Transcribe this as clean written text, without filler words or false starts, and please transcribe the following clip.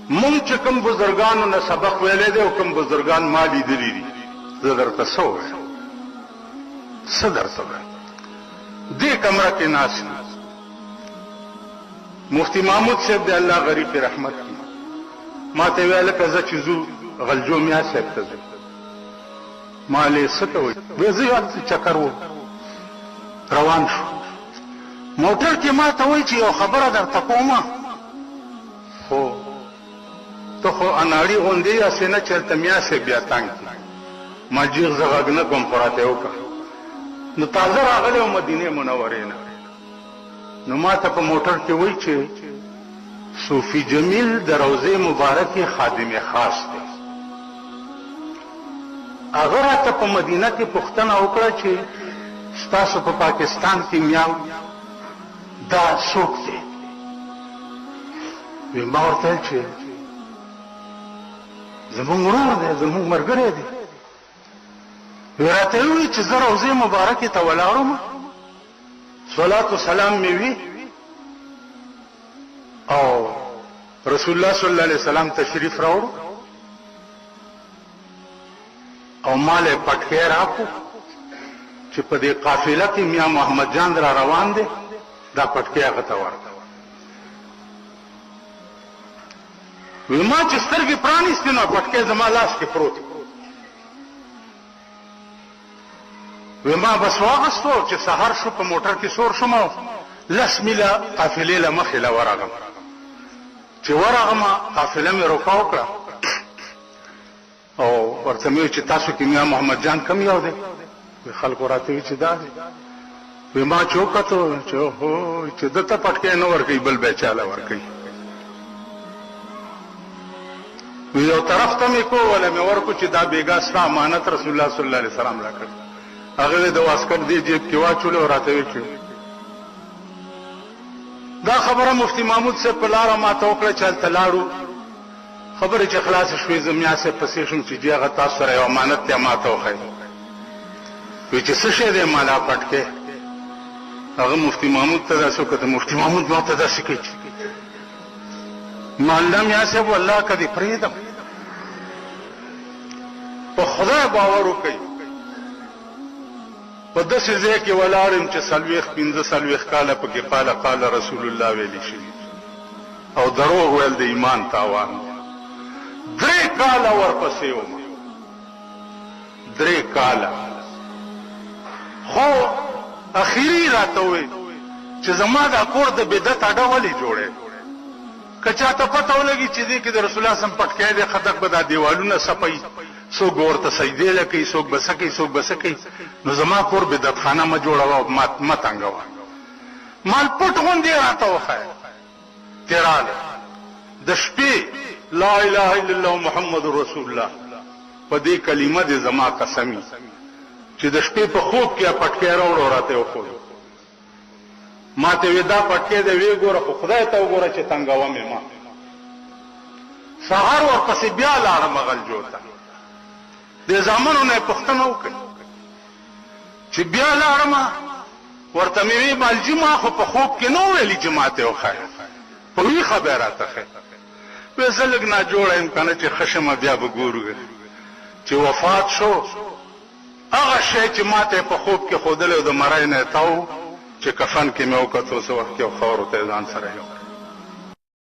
مونږ چې کوم بزرګانو نه سبق ویلې دي او کوم بزرګان ما لیدلي دي زه درته څه ووایم څه درته ووایم دې کمره کې ناست مفتی محمود صاحب دی الله غریب پې رحمت کړي ما ته ویل که زه چې ځو غلجو میا صاحب ته ځو ما لې څه ته وایي وایي زه هلته چکر و روان شو موټر کې ما ته وایي چې یو خبره درته کومه خو ته خو اناړي غوندې یاسې نه چېرته میا صاحب بیا تنګ کړي ما جیغ زه غږ نه کوم خو راته یې وکړه نو تازه راغلی و مدینې منورې نه نو ما ته په موټر کې وایي چې صوفي جمیل د روضې مبارکې خادم خاص دی هغه راته په مدینه کې پوښتنه وکړه چې ستاسو په پاکستان کې میاو دا څوک دی وی ما ورته ویل چې زمونږ ورور دی زمونږ ملګری دی وی راته ووایي چې زه روضې مبارکې ته ولاړم صلات و سلام مې وي او رسول الله صلی الله علیه وسلم تشریف راوړو او مال پټکی راکو چې په دې قافله کې میا محمد جان را روان دی دا پټکی هغه ته ورکړه وی ما چې سترګې پرانیستې نو پټکی زما لاس کې پروت وی ما بس واغستو چې سهار شو په موټر کې سور شوم او 10 میله قافلې له مخې له ورغلم چې ورغلم قافله مې روکا وکړه او ورته مې چې تاسو کې میا محمد جان کم یو دی خلکو راته وی چې دا دی وی ما چوکتو چې هو چې دته پټکی نه ورکوي بل به چاله ورکوي وی یو طرف ته مې کو ولا مې ورکو چې دا بیګا ستا امانت رسول الله صلی الله علیه وسلم راکړ هغه د واسکټ دی جیب کې واچولو او راته وی چې دا خبره مفتی محمود صاحب په لاره ما ته وکړه چې هلته لاړو خبرې چې خلاص شوې زه میا صاحب پسې شوم چې جی هغه تاسو سره یو امانت دی ما ته وښی وی چې څه شی دی مالا پټکی هغه مفتی محمود ته داسې وکړه مفتی محمود ما ته داسې کوي ما الله میا صاحب والله که دې پرېږدم په خدای باور وکړئ په داسې ځای کې ولاړ یم چې 40-45 کاله پکې قال رسول الله ویلي شوي او دروغ ویل د ایمان تاوان 3 کاله ورپسې وم 3 کاله خو اخیری راته وویل چې زما دا کور د بدعت اډه ولې جوړی که چاته پته ولګي چې دې کې د رسول الله سم پټکی دی خدک به دا دیوالونه صفوي څوک ورته سجدې لکوي څوک به څه کوي څوک به څه کوي نو زما کور بدعت خانه مه جوړوه مه تنګوه مال پټ غوندې راته وښیه تېراله د شپې لا اله الا الله محمد رسول الله په دې کلمه دې زما قسمي چې د شپې په خوب کې پټکی راوړو راته وښودو ما ته وی دا پټکی دی وی ګوره خو خدای ته وګوره چې تنګوه مې ما سهار ورپسې بیا لاړم غلجو ته د زامنو نه پوښتنه وکړه چې بیا لاړم ورته مې وی مالجي ما خو په خوب کې نه ویلي چې ما ته وښایه په ویښه بیا راته ښیه وی زه لږ ناجوړه یم که نه چې ښه شمه بیا به ګورو چې وفات شو هغه شی چې ما ته په خوب کې ښودلی و د مرۍ نه یې تاو چې کفن کې مې وکتو څه وخت کې خاورو ته یې ځان سره یو